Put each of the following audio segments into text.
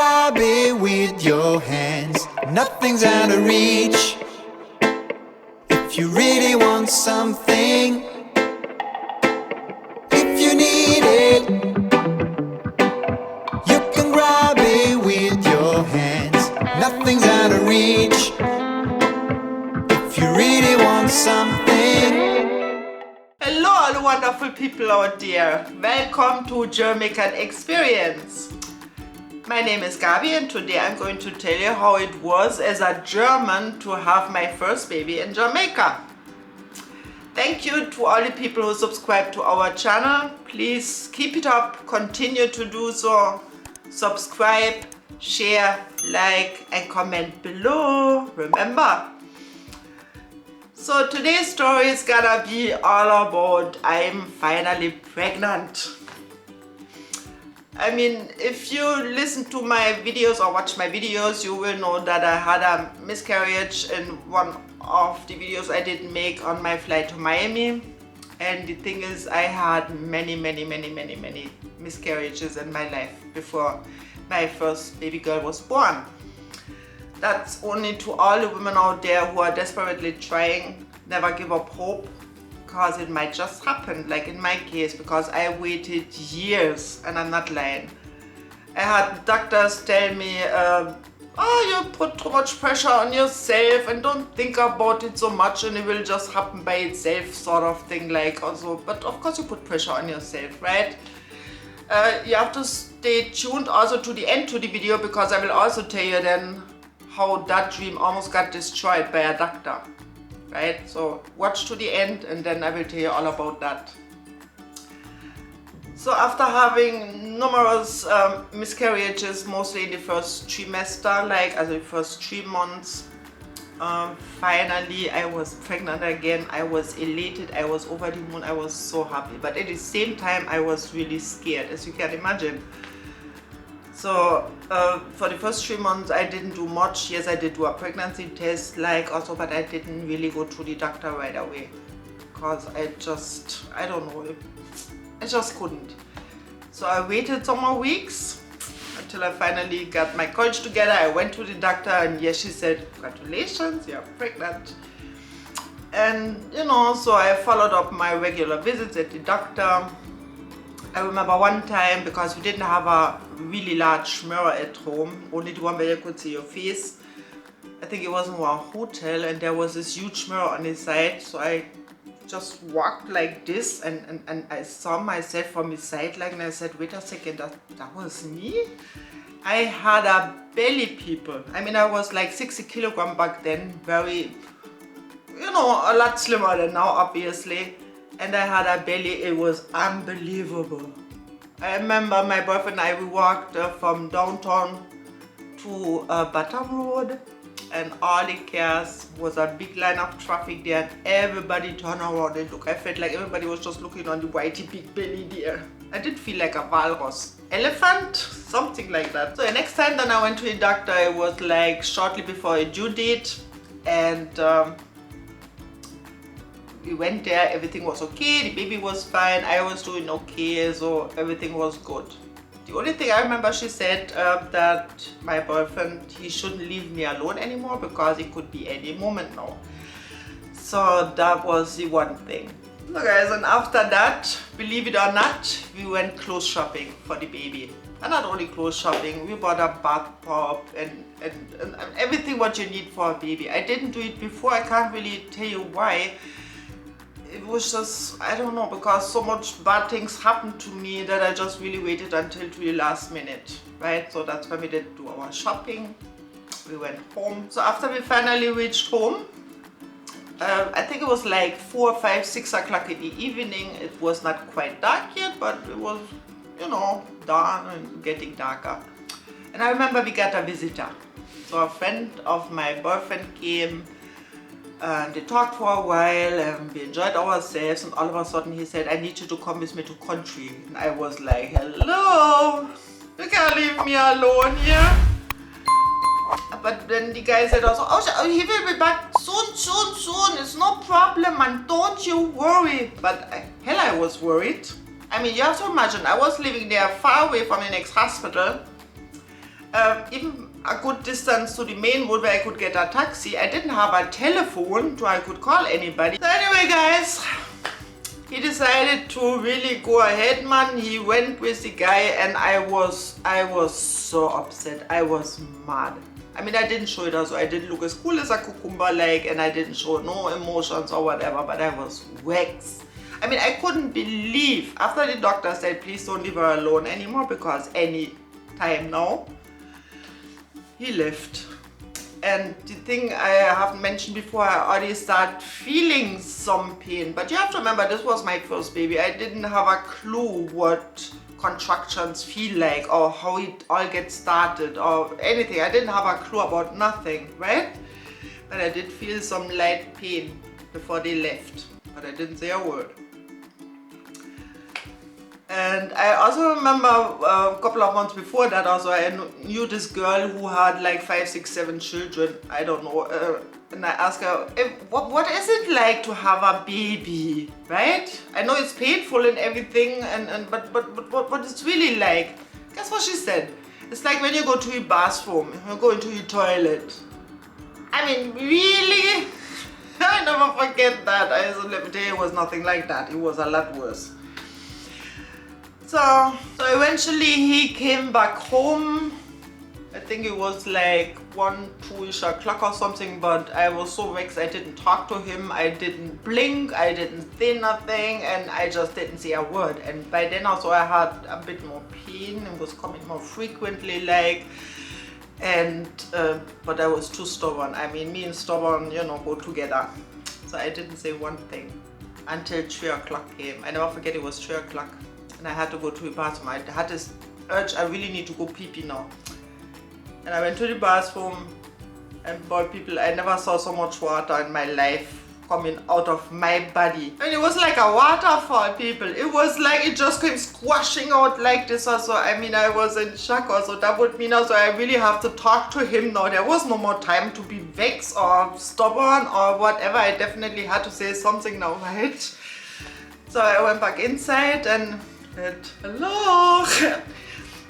grab it with your hands, nothing's out of reach. If you really want something, if you need it, you can grab it with your hands, nothing's out of reach. If you really want something. Hello all wonderful people out there, welcome to Jamaican Experience. My name is Gabi and today I'm going to tell you how it was as a German to have my first baby in Jamaica. Thank you to all the people who subscribe to our channel. Please keep it up, continue to do so. Subscribe, share, like and comment below. Remember. So today's story is gonna be all about I'm finally pregnant. I mean, if you listen to my videos or watch my videos, you will know that I had a miscarriage in one of the videos I did make on my flight to Miami. And the thing is, I had many miscarriages in my life before my first baby girl was born. That's only to all the women out there who are desperately trying. Never give up hope, because it might just happen, like in my case, because I waited years, and I'm not lying. I had doctors tell me, oh, you put too much pressure on yourself and don't think about it so much and it will just happen by itself, sort of thing, like also. But of course you put pressure on yourself, right? You have to stay tuned also to the end to the video, because I will also tell you then how that dream almost got destroyed by a doctor, right? So watch to the end and then I will tell you all about that. So after having numerous miscarriages, mostly in the first trimester, like as the first 3 months, finally I was pregnant again. I was elated, I was over the moon, I was so happy. But at the same time, I was really scared, as you can imagine. So for the first 3 months I didn't do much. Yes, I did do a pregnancy test, like also, but I didn't really go to the doctor right away, because I just couldn't. So I waited some more weeks until I finally got my courage together. I went to the doctor and yes, she said, congratulations, you're pregnant. And you know, so I followed up my regular visits at the doctor. I remember one time, because we didn't have a really large mirror at home, only the one where you could see your face. I think it was in one hotel and there was this huge mirror on the side. So I just walked like this and I saw myself from the side, like, and I said, wait a second, that was me? I had a belly, people. I mean, I was like 60 kilograms back then, very, you know, a lot slimmer than now, obviously. And I had a belly, it was unbelievable. I remember my boyfriend and I, we walked from downtown to Baton Road, and all the cars was a big line of traffic there, and everybody turned around and looked. I felt like everybody was just looking on the whitey big belly there. I did feel like a walrus. Elephant? Something like that. So the next time that I went to the doctor, it was like shortly before a due date, and we went there, everything was okay, the baby was fine, I was doing okay, so everything was good. The only thing I remember, she said that my boyfriend, he shouldn't leave me alone anymore because it could be any moment now. So that was the one thing. So guys, and after that, believe it or not, we went clothes shopping for the baby. And not only clothes shopping, we bought a bathtub and everything what you need for a baby. I didn't do it before, I can't really tell you why. It was just, I don't know, because so much bad things happened to me that I just really waited until to the last minute, right? So that's when we did do our shopping. We went home. So after we finally reached home, I think it was like 4, 5, 6 o'clock in the evening. It was not quite dark yet, but it was, you know, dawn and getting darker. And I remember we got a visitor. So a friend of my boyfriend came. And they talked for a while and we enjoyed ourselves, and all of a sudden he said, I need you to come with me to country. And I was like, hello, you can't leave me alone here. But then the guy said also, oh, he will be back soon, it's no problem, and don't you worry. But hell, I was worried. I mean, you have to imagine, I was living there far away from the next hospital. even a good distance to the main road where I could get a taxi. I didn't have a telephone so I could call anybody. So anyway, guys, he decided to really go ahead, man. He went with the guy, and I was so upset. I was mad. I mean, I didn't show it also. I didn't look as cool as a cucumber, like, and I didn't show no emotions or whatever, but I was vexed. I mean, I couldn't believe after the doctor said, please don't leave her alone anymore, because any time now, he left. And the thing I haven't mentioned before, I already start feeling some pain. But you have to remember, this was my first baby. I didn't have a clue what contractions feel like, or how it all gets started, or anything. I didn't have a clue about nothing, right? But I did feel some light pain before they left. But I didn't say a word. And I also remember a couple of months before that also, I knew this girl who had like 5, 6, 7 children, I don't know, and I asked her, what is it like to have a baby, right? I know it's painful and everything, but what it's really like. Guess what she said? It's like when you go to your bathroom, you go into your toilet. I mean, really? I never forget that. Let me tell you, it was nothing like that. It was a lot worse. So eventually he came back home. I think it was like 1, 2-ish o'clock or something, but I was so vexed. I didn't talk to him, I didn't blink, I didn't say nothing, and I just didn't say a word. And by then also I had a bit more pain and was coming more frequently, like, and but I was too stubborn. I mean, me and stubborn, you know, go together. So I didn't say one thing until 3 o'clock came. I never forget, it was 3 o'clock. And I had to go to the bathroom. I had this urge, I really need to go pee-pee now. And I went to the bathroom, and boy, people, I never saw so much water in my life coming out of my body. And it was like a waterfall, people. It was like it just came squashing out like this also. I mean, I was in shock also. That would mean also I really have to talk to him now. There was no more time to be vexed or stubborn or whatever. I definitely had to say something now, right? So I went back inside and said, hello.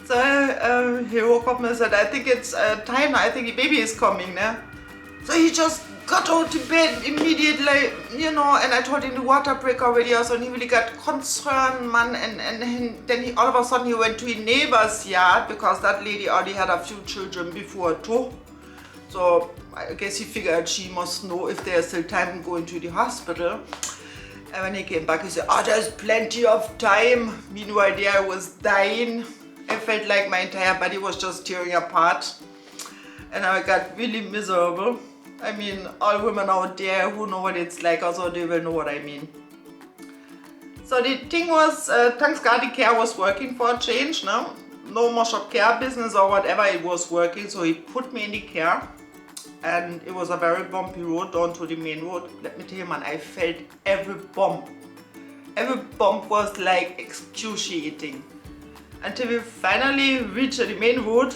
So he woke up and said, I think it's time now. I think the baby is coming now. So he just got out of bed immediately, you know, and I told him the water break already also, and he really got concerned, man. And then he, all of a sudden he went to his neighbor's yard, because that lady already had a few children before too. So I guess he figured she must know if there's still time going to the hospital. And when he came back, he said, oh, there's plenty of time. Meanwhile, there I was dying. I felt like my entire body was just tearing apart. And I got really miserable. I mean, all women out there who know what it's like, also they will know what I mean. So the thing was, thanks God the care was working for a change now. No more shop care business or whatever, it was working. So he put me in the care. And it was a very bumpy road down to the main road. Let me tell you, man, I felt every bump. Every bump was like excruciating. Until we finally reached the main road,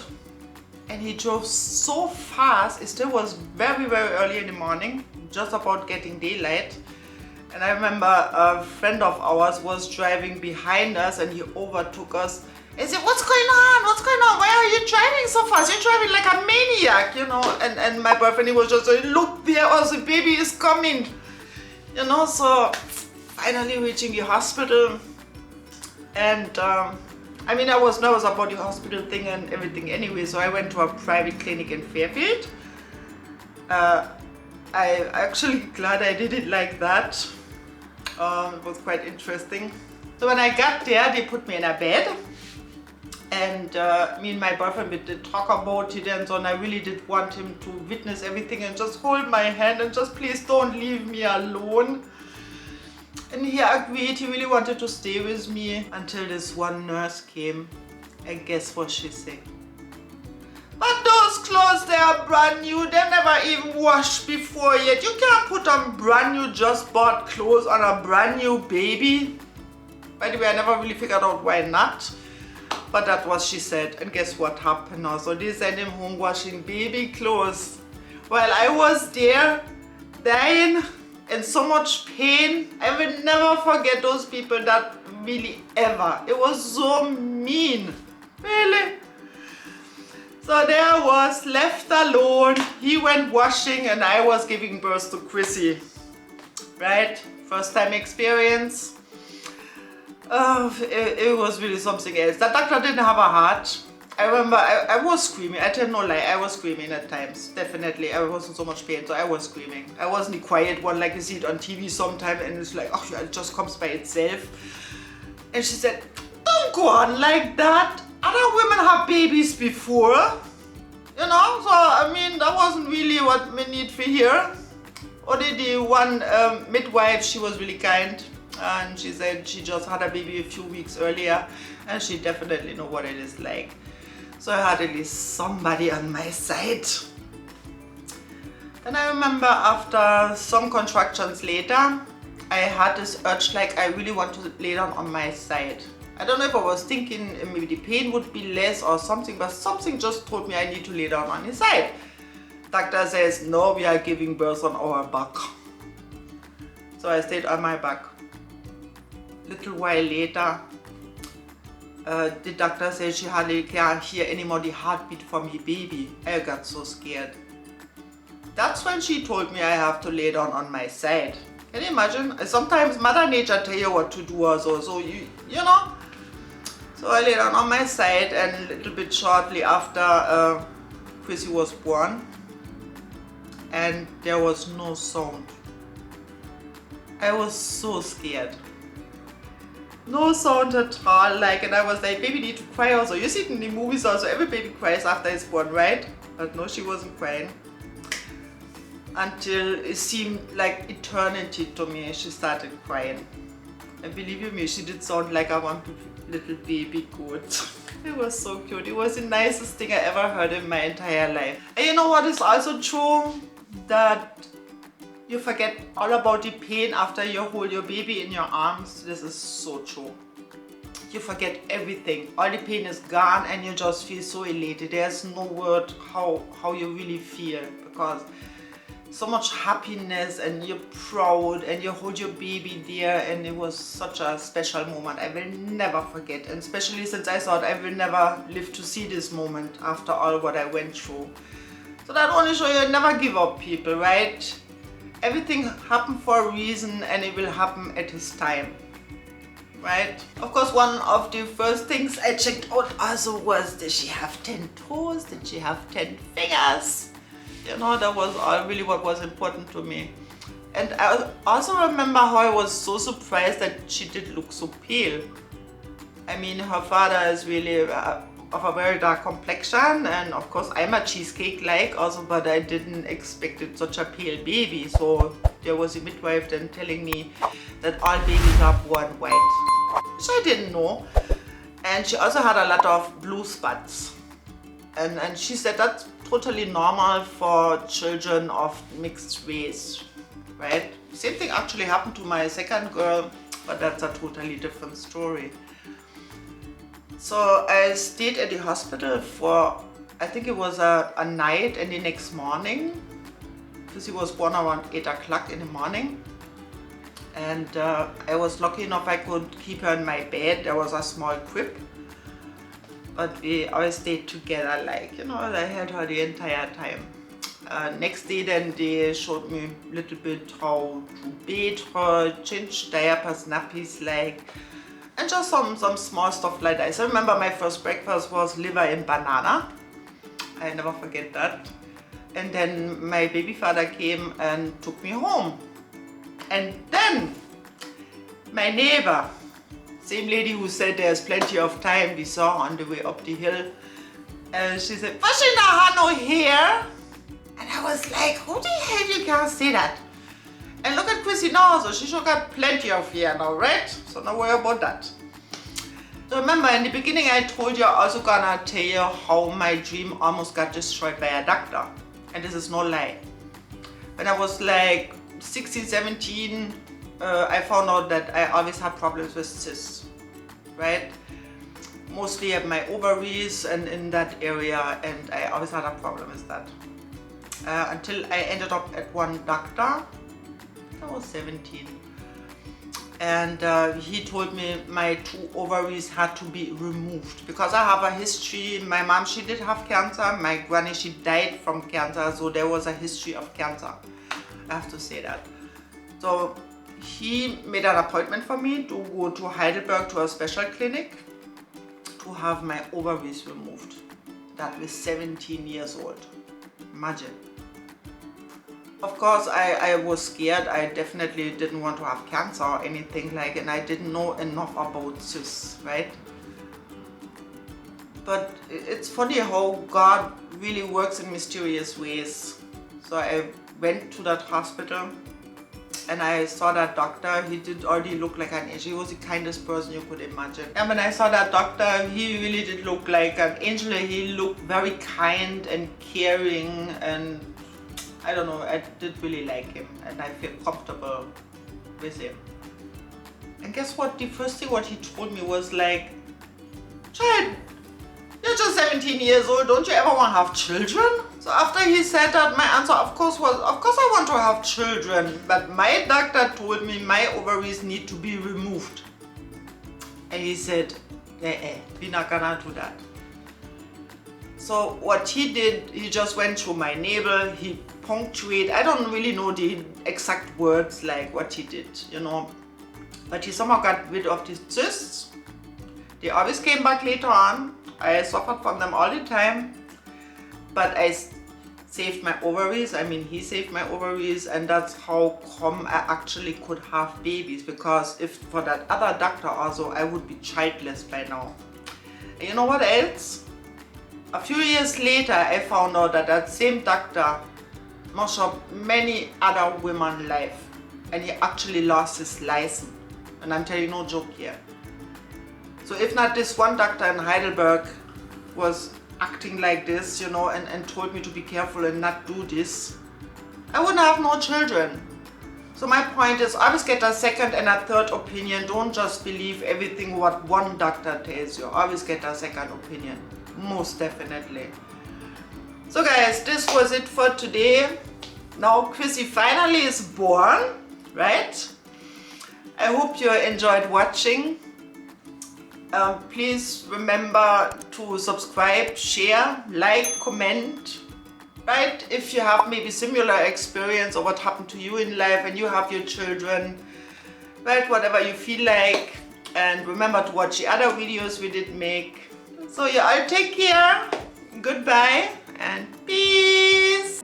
and he drove so fast. It still was very, very early in the morning, just about getting daylight. And I remember a friend of ours was driving behind us, and he overtook us. He said, what's going on? What's going on? Why are you driving so fast? You're driving like a maniac, you know. And my boyfriend, he was just saying, look, there was the baby is coming. You know, so finally reaching the hospital. And I mean, I was nervous about the hospital thing and everything anyway, so I went to a private clinic in Fairfield. I'm actually glad I did it like that. It was quite interesting. So when I got there, they put me in a bed. And me and my boyfriend, we did talk about it and so on. I really did want him to witness everything and just hold my hand and just please don't leave me alone. And he agreed, he really wanted to stay with me until this one nurse came. And guess what she said? But those clothes, they are brand new, they never even washed before yet. You can't put on brand new, just bought clothes on a brand new baby. By the way, I never really figured out why not. But that's what she said. And guess what happened also? They sent him home washing baby clothes. While I was there, dying, in so much pain. I will never forget those people, that really ever. It was so mean, really. So there I was, left alone. He went washing and I was giving birth to Chrissy. Right? First time experience. It was really something else. The doctor didn't have a heart. I remember I was screaming. I tell no lie, I was screaming at times. Definitely, I was in so much pain, so I was screaming. I wasn't the quiet one like you see it on TV sometimes, and it's like, oh yeah, it just comes by itself. And she said, don't go on like that. Other women have babies before. You know, so I mean, that wasn't really what we need for here. Only the one midwife, she was really kind. And she said she just had a baby a few weeks earlier. And she definitely know what it is like. So I had at least somebody on my side. Then I remember after some contractions later, I had this urge like I really want to lay down on my side. I don't know if I was thinking maybe the pain would be less or something, but something just told me I need to lay down on his side. Doctor says, no, we are giving birth on our back. So I stayed on my back. Little while later, the doctor said she hardly can't hear anymore the heartbeat from the baby. I got so scared. That's when she told me I have to lay down on my side. Can you imagine? Sometimes Mother Nature tell you what to do also, so you know. So I lay down on my side, and a little bit shortly after Chrissy was born, and there was no sound. I was so scared. No sound at all, like, and I was like, baby need to cry also. You see it in the movies also, every baby cries after it's born, right? But no, she wasn't crying. Until it seemed like eternity to me, she started crying. And believe you me, she did sound like a one little baby goat. It was so cute. It was the nicest thing I ever heard in my entire life. And you know what is also true? That you forget all about the pain after you hold your baby in your arms. This is so true. You forget everything. All the pain is gone and you just feel so elated. There's no word how you really feel, because so much happiness and you're proud and you hold your baby there, and it was such a special moment. I will never forget, and especially since I thought I will never live to see this moment after all what I went through. So that only shows you never give up, people, right? Everything happened for a reason, and it will happen at his time, right? Of course, one of the first things I checked out also was, did she have 10 toes? Did she have 10 fingers? You know, that was all really what was important to me. And I also remember how I was so surprised that she did look so pale. I mean, her father is really of a very dark complexion, and of course I'm a cheesecake-like also, but I didn't expect it such a pale baby. So there was a midwife then telling me that all babies are born white, which I didn't know. And she also had a lot of blue spots, and she said that's totally normal for children of mixed race, right? Same thing actually happened to my second girl, but that's a totally different story. So I stayed at the hospital for, I think it was a night, and the next morning, because he was born around 8 o'clock in the morning. And I was lucky enough I could keep her in my bed. There was a small crib. But we always stayed together, like, you know, I held her the entire time. Next day then they showed me a little bit how to bathe her, change diapers, nappies, like, and just some small stuff like that. So I remember my first breakfast was liver and banana. I never forget that. And then my baby father came and took me home. And then my neighbor, same lady who said there's plenty of time, we saw her on the way up the hill. And she said, but she not have no hair. And I was like, who the hell you can't say that? And look at Chrissy now, so she sure got plenty of hair now, right? So no worry about that. So remember, in the beginning I told you I also gonna tell you how my dream almost got destroyed by a doctor. And this is no lie. When I was like 16, 17, I found out that I always had problems with cysts, right? Mostly at my ovaries and in that area, and I always had a problem with that. Until I ended up at one doctor. I was 17. and he told me my 2 ovaries had to be removed because I have a history. My mom, she did have cancer. My granny, she died from cancer, so there was a history of cancer. I have to say that. So he made an appointment for me to go to Heidelberg to a special clinic to have my ovaries removed. That was 17 years old. Imagine. Of course, I was scared. I definitely didn't want to have cancer or anything like, and I didn't know enough about cysts, right? But it's funny how God really works in mysterious ways. So I went to that hospital and I saw that doctor. He did already look like an angel. He was the kindest person you could imagine. And when I saw that doctor, he really did look like an angel. He looked very kind and caring, and I don't know, I did really like him and I feel comfortable with him. And guess what? The first thing what he told me was like, "Child, you're just 17 years old, don't you ever want to have children?" So after he said that, my answer of course was, of course I want to have children, but my doctor told me my ovaries need to be removed. And he said, we're not gonna do that. So what he did, he just went through my navel, he punctuated, I don't really know the exact words like what he did, you know, but he somehow got rid of the cysts. They always came back later on. I suffered from them all the time, but I saved my ovaries. I mean, he saved my ovaries, and that's how come I actually could have babies, because if for that other doctor also, I would be childless by now. And you know what else? A few years later, I found out that that same doctor must have many other women's life, and he actually lost his license. And I'm telling you, no joke here. So if not this one doctor in Heidelberg was acting like this, you know, and told me to be careful and not do this, I wouldn't have no children. So my point is, always get a second and a third opinion. Don't just believe everything what one doctor tells you. Always get a second opinion. Most definitely. So guys, this was it for today. Now Chrissy finally is born, right? I hope you enjoyed watching. Please remember to subscribe, share, like, comment, right? If you have maybe similar experience or what happened to you in life and you have your children, right? Whatever you feel like. And remember to watch the other videos we did make. So yeah, I'll take care. Goodbye and peace.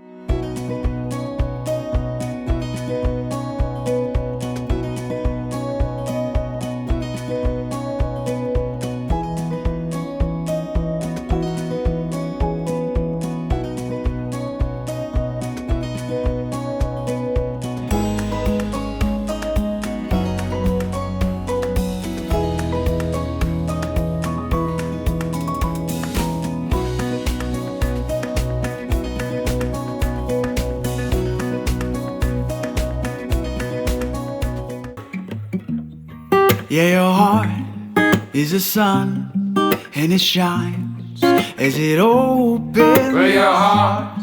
Yeah, your heart is a sun, and it shines as it opens. Where your heart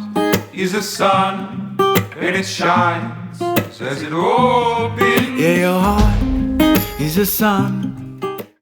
is a sun, and it shines as it opens. Yeah, your heart is a sun,